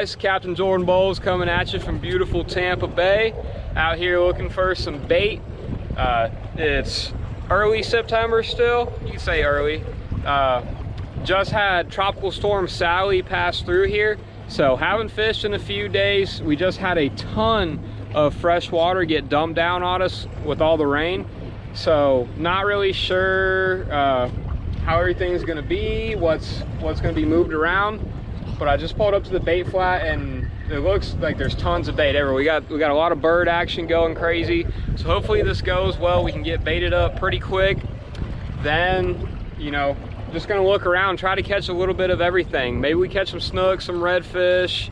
guys, Captain Jordan Bowles coming at you from beautiful Tampa Bay. Out here looking for some bait. It's early September still, you can say early. Just had Tropical Storm Sally pass through here, so haven't fished in a few days. We just had a ton of fresh water get dumped down on us with all the rain, so not really sure how everything's gonna be, what's gonna be moved around. But I just pulled up to the bait flat and it looks like there's tons of bait everywhere. We got a lot of bird action going crazy, so hopefully this goes well. We can get baited up pretty quick. Then, you know, just gonna look around, try to catch a little bit of everything. Maybe we catch some snook, some redfish,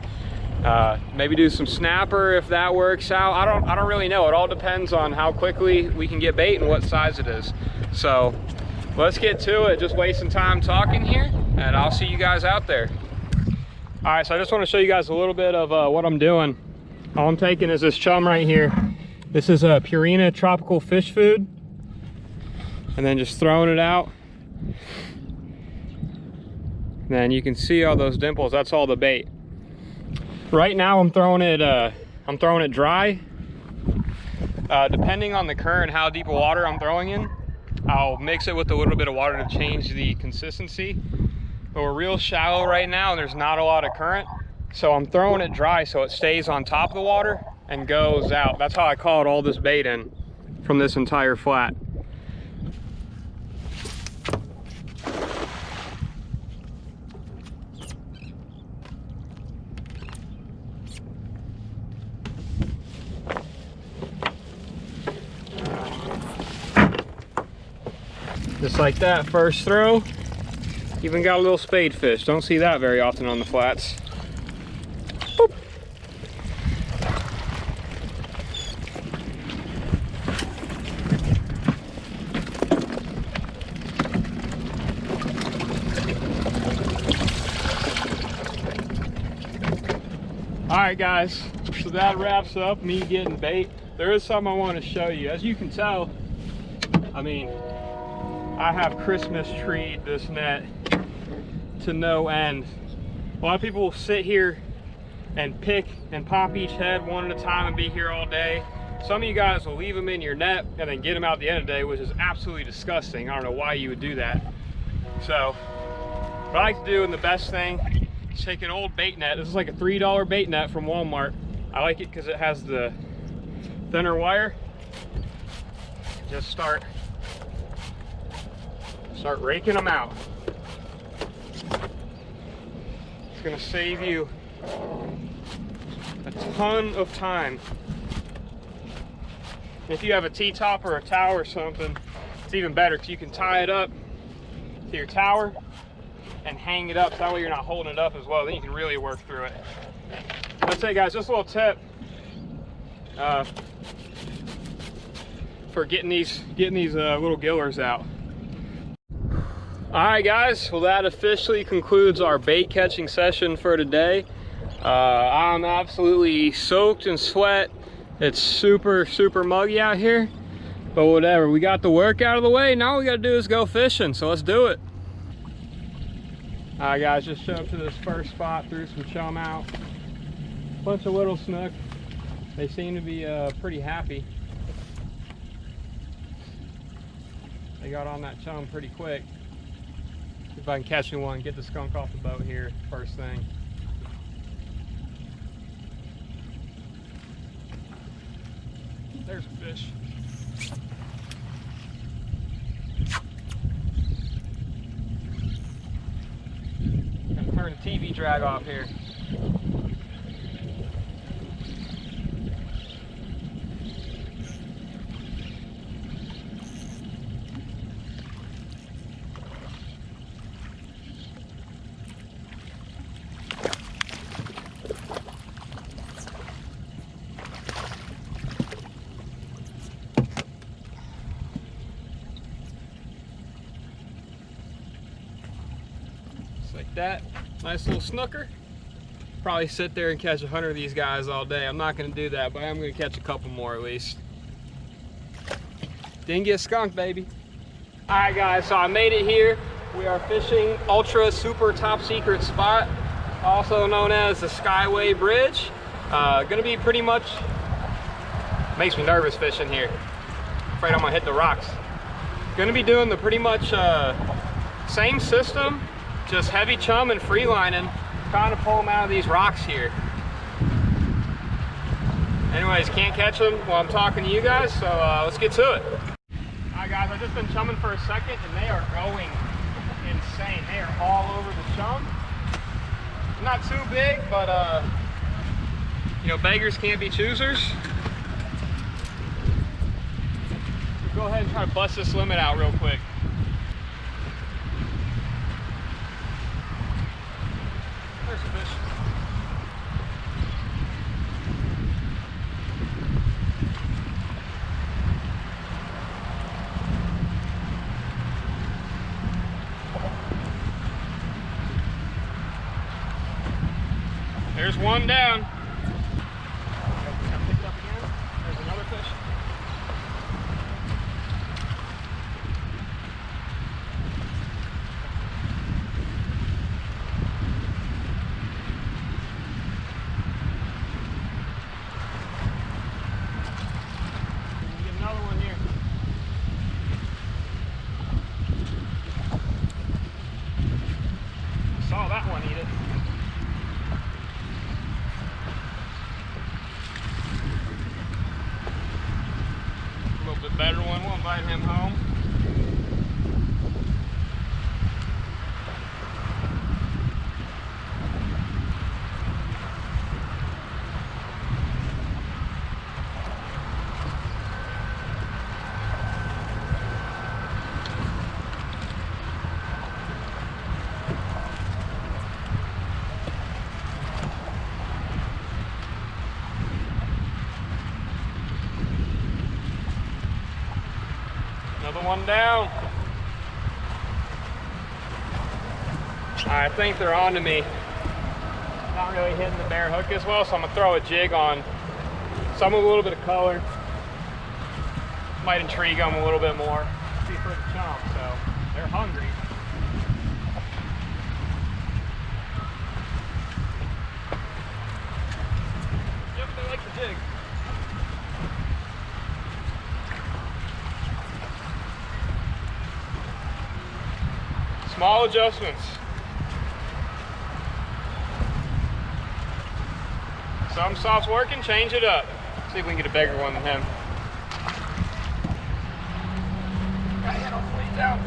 maybe do some snapper if that works out. I don't really know. It all depends on how quickly we can get bait and what size it is. So let's get to it. Just wasting time talking here, and I'll see you guys out there. All right, so I just want to show you guys a little bit of what I'm doing. All I'm taking is this chum right here. This is a Purina Tropical Fish Food, and then just throwing it out. And then you can see all those dimples. That's all the bait. Right now I'm throwing it dry. Depending on the current, how deep of water I'm throwing in, I'll mix it with a little bit of water to change the consistency. But we're real shallow right now and there's not a lot of current, so I'm throwing it dry so it stays on top of the water and goes out. That's how I caught all this bait in from this entire flat. Just like that, first throw. Even got a little spade fish. Don't see that very often on the flats. Boop. All right, guys, so that wraps up me getting bait. There is something I want to show you. As you can tell, I mean, I have Christmas treed this net to no end. A lot of people will sit here and pick and pop each head one at a time and be here all day. Some of you guys will leave them in your net and then get them out at the end of the day, which is absolutely disgusting. I don't know why you would do that. So what I like to do, and the best thing, is take an old bait net. This is like a $3 bait net from Walmart. I like it because it has the thinner wire. Just start raking them out. It's gonna save you a ton of time. If you have a T-top or a tower or something, it's even better because you can tie it up to your tower and hang it up, so that way you're not holding it up as well. Then you can really work through it. Let's say, guys, just a little tip for getting these little gillers out. All right, guys, well, that officially concludes our bait catching session for today. I'm absolutely soaked in sweat. It's super muggy out here, but whatever. We got the work out of the way. Now all we gotta do is go fishing, so let's do it. All right, guys, just showed up to this first spot, threw some chum out. Bunch of little snook. They seem to be pretty happy. They got on that chum pretty quick. If I can catch me one, get the skunk off the boat here first thing. There's a fish. Gonna turn the TV drag off here. Like that, nice little snooker. Probably sit there and catch 100 of these guys all day. I'm not going to do that, but I'm going to catch a couple more at least. Didn't get skunked, baby. All right, guys, so I made it here. We are fishing ultra super top secret spot. also known as the Skyway Bridge. Gonna be pretty much, makes me nervous fishing here. Afraid I'm gonna hit the rocks. Gonna be doing the pretty much same system, just heavy chum and free lining, trying to pull them out of these rocks here. Anyways, can't catch them while I'm talking to you guys, so let's get to it. Alright guys, I've just been chumming for a second and they are going insane. They are all over the chum. Not too big, but you know, beggars can't be choosers. So go ahead and try to bust this limit out real quick. There's a fish. There's one down. Pick it up again. There's another fish. Get another one here. Saw that one eat it. Better one, we'll invite him home. Another one down. I think they're on to me. Not really hitting the bare hook as well, so I'm gonna throw a jig on some with a little bit of color. Might intrigue them a little bit more. See for the chump, so they're hungry. Yep, they like the jig. Small adjustments. Some soft's working, change it up. See if we can get a bigger one than him. Got hit on the way down.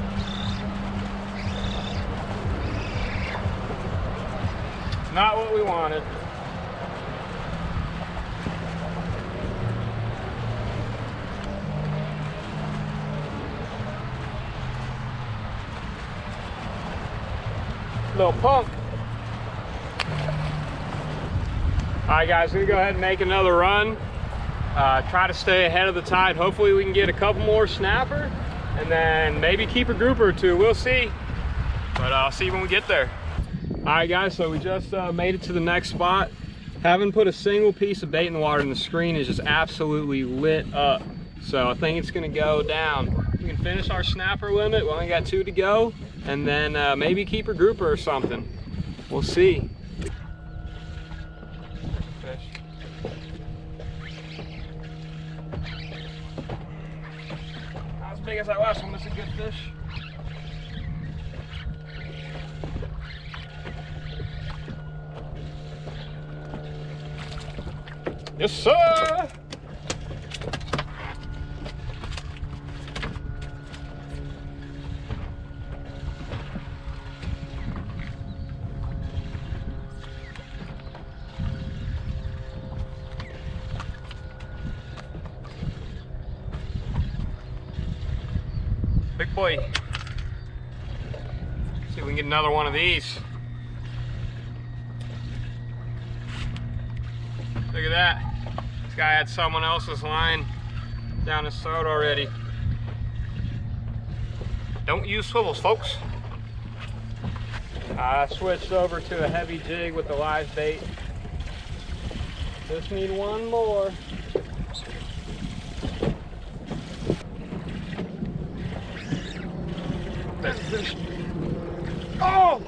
Not what we wanted. Little punk. Alright guys, we're gonna go ahead and make another run. Try to stay ahead of the tide. Hopefully we can get a couple more snapper and then maybe keep a grouper or two. We'll see. But I'll see when we get there. Alright guys, so we just made it to the next spot. Haven't put a single piece of bait in the water and the screen is just absolutely lit up. So I think it's gonna go down. We can finish our snapper limit. We only got 2 to go. And then maybe keep a grouper or something. We'll see. Fish. Not as big as that last one, this is a good fish. Yes, sir! Big boy. See if we can get another one of these. Look at that. This guy had someone else's line down his throat already. Don't use swivels, folks. I switched over to a heavy jig with the live bait. Just need one more. Oh!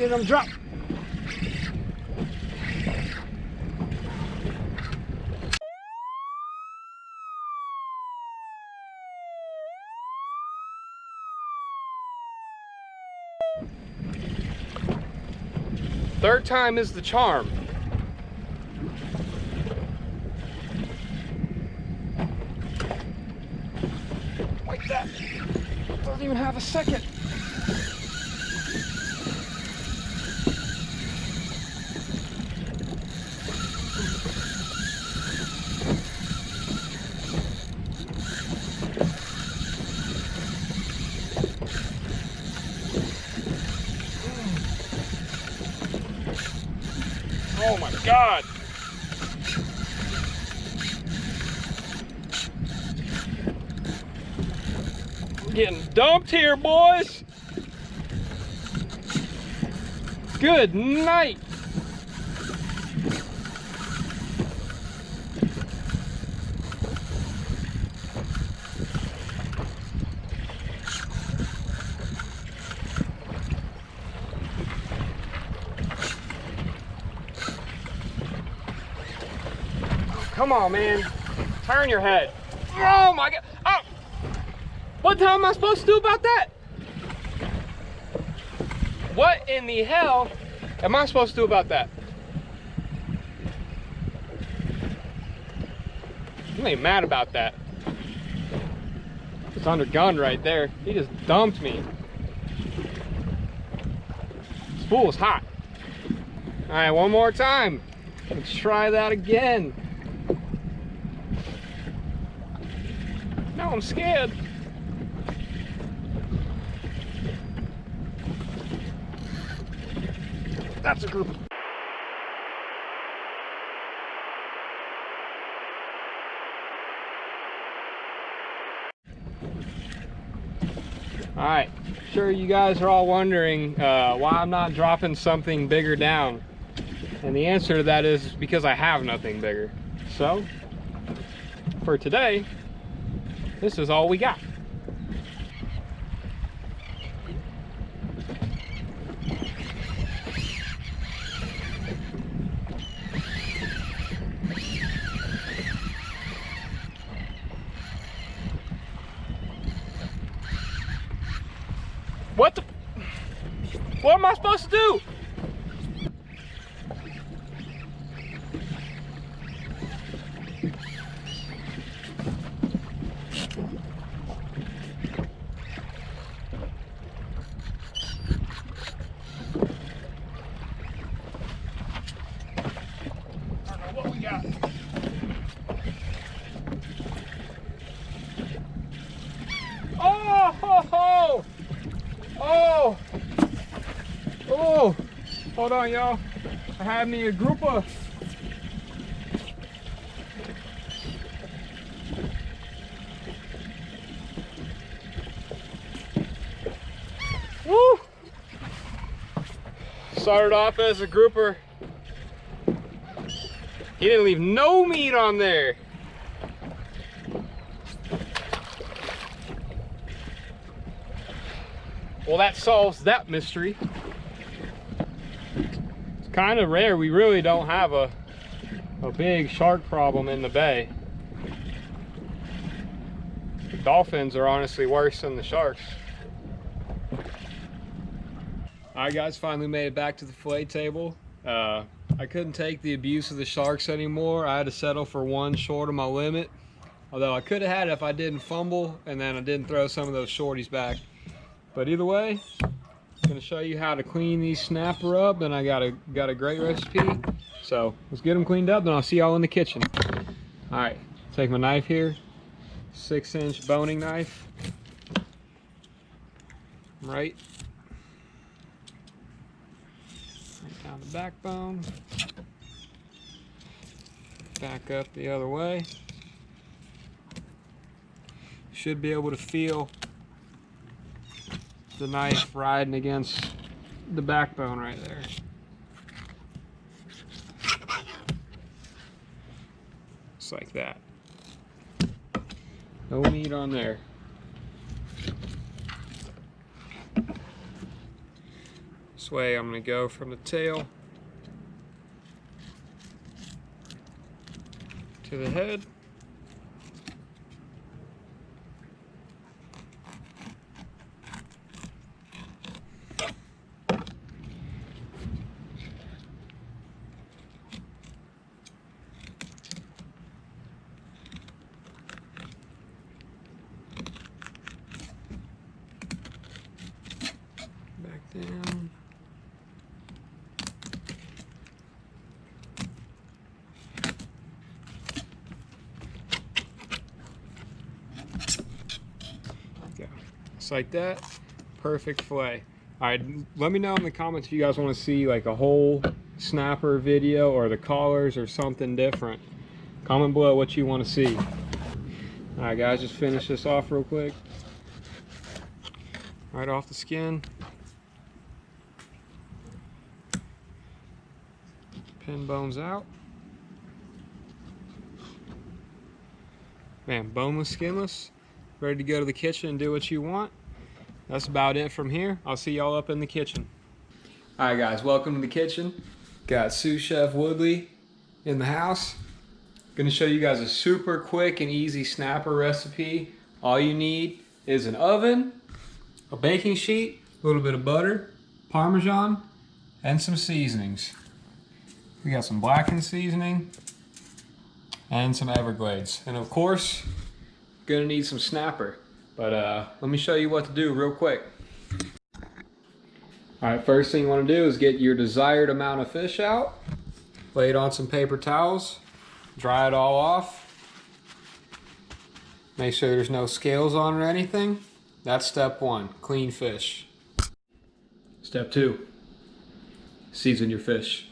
getting them dropped. Third time is the charm. Like that. Doesn't even have a second. Oh my God. We're getting dumped here, boys. Good night. Come on, man. Turn your head. Oh my God. Oh. What the hell am I supposed to do about that? What in the hell am I supposed to do about that? I ain't mad about that. It's under gun right there. He just dumped me. This pool is hot. All right, one more time. Let's try that again. No, I'm scared. That's a group. All right, sure you guys are all wondering why I'm not dropping something bigger down. And the answer to that is because I have nothing bigger. So, for today, this is all we got. What the? What am I supposed to do? I don't know what we got. Oh, ho, ho. Oh, oh, hold on, y'all. I have me a grouper. Woo! Started off as a grouper. He didn't leave no meat on there. Well, that solves that mystery. It's kind of rare. We really don't have a big shark problem in the bay. The dolphins are honestly worse than the sharks. Alright guys, finally made it back to the fillet table. I couldn't take the abuse of the sharks anymore. I had to settle for one short of my limit. Although I could have had it if I didn't fumble and then I didn't throw some of those shorties back. But either way, I'm gonna show you how to clean these snapper up, and I got a great recipe. So let's get them cleaned up, then I'll see y'all in the kitchen. All right, take my knife here, 6-inch boning knife, right down the backbone, back up the other way. Should be able to feel the knife riding against the backbone right there. Just like that. No meat on there. This way I'm going to go from the tail to the head. Back down. Go. Just like that. Perfect fillet. Alright, let me know in the comments if you guys want to see like a whole snapper video or the collars or something different. Comment below what you want to see. Alright guys, just finish this off real quick. Right off the skin. Pin bones out. Man, boneless, skinless. Ready to go to the kitchen and do what you want. That's about it from here. I'll see y'all up in the kitchen. Alright guys, welcome to the kitchen. Got sous chef Woodley in the house. Gonna show you guys a super quick and easy snapper recipe. All you need is an oven, a baking sheet, a little bit of butter, Parmesan, and some seasonings. We got some blackened seasoning and some Everglades. And of course, gonna need some snapper. But let me show you what to do real quick. All right, first thing you wanna do is get your desired amount of fish out. Lay it on some paper towels. Dry it all off. Make sure there's no scales on or anything. That's step one, clean fish. Step two, season your fish.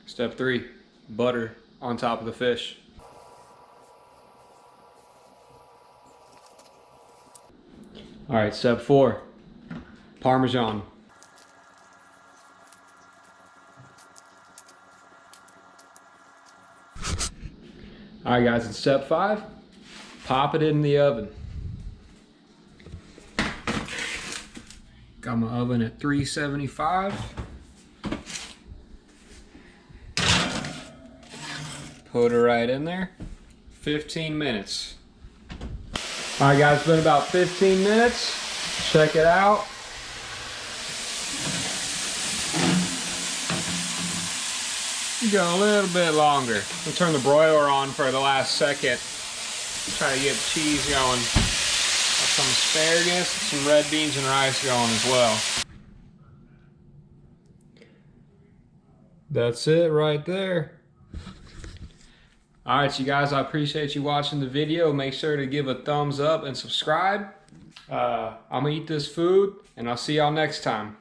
Step three, butter on top of the fish. All right, step four, Parmesan. All right guys, and step five, pop it in the oven. Got my oven at 375. Put it right in there, 15 minutes. All right guys, it's been about 15 minutes. Check it out. You go a little bit longer. We'll turn the broiler on for the last second. Try to get the cheese going. Got some asparagus, some red beans and rice going as well. That's it right there. Alright you guys, I appreciate you watching the video. Make sure to give a thumbs up and subscribe. I'm gonna eat this food and I'll see y'all next time.